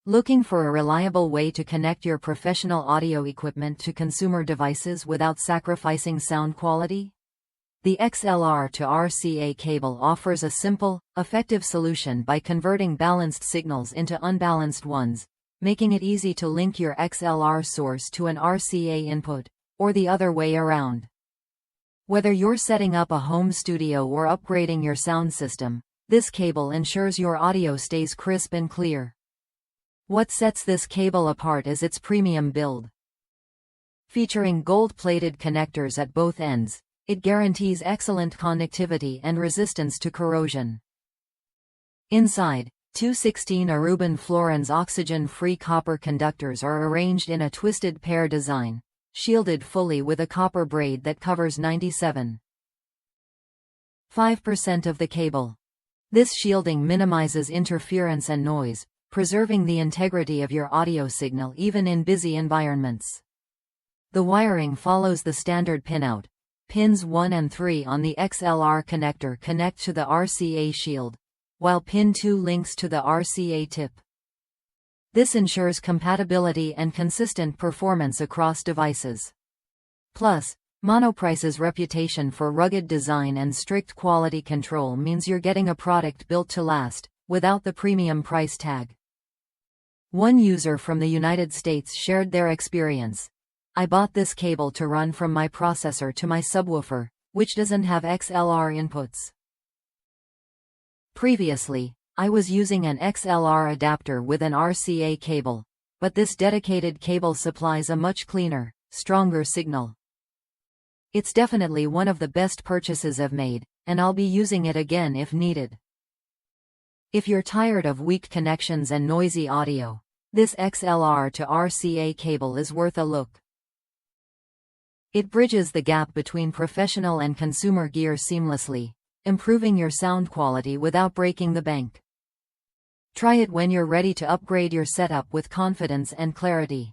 Looking for a reliable way to connect your professional audio equipment to consumer devices without sacrificing sound quality? The XLR to RCA cable offers a simple, effective solution by converting balanced signals into unbalanced ones, making it easy to link your XLR source to an RCA input, or the other way around. Whether you're setting up a home studio or upgrading your sound system, this cable ensures your audio stays crisp and clear. What sets this cable apart is its premium build. Featuring gold-plated connectors at both ends, it guarantees excellent conductivity and resistance to corrosion. Inside, two 16 Aruban fluorines oxygen-free copper conductors are arranged in a twisted pair design, shielded fully with a copper braid that covers 97.5% of the cable. This shielding minimizes interference and noise, preserving the integrity of your audio signal even in busy environments. The wiring follows the standard pinout. Pins 1 and 3 on the XLR connector connect to the RCA shield, while pin 2 links to the RCA tip. This ensures compatibility and consistent performance across devices. Plus, Monoprice's reputation for rugged design and strict quality control means you're getting a product built to last, without the premium price tag. One user from the United States shared their experience. I bought this cable to run from my processor to my subwoofer, which doesn't have XLR inputs. Previously, I was using an XLR adapter with an RCA cable, but this dedicated cable supplies a much cleaner, stronger signal. It's definitely one of the best purchases I've made, and I'll be using it again if needed. If you're tired of weak connections and noisy audio, this XLR to RCA cable is worth a look. It bridges the gap between professional and consumer gear seamlessly, improving your sound quality without breaking the bank. Try it when you're ready to upgrade your setup with confidence and clarity.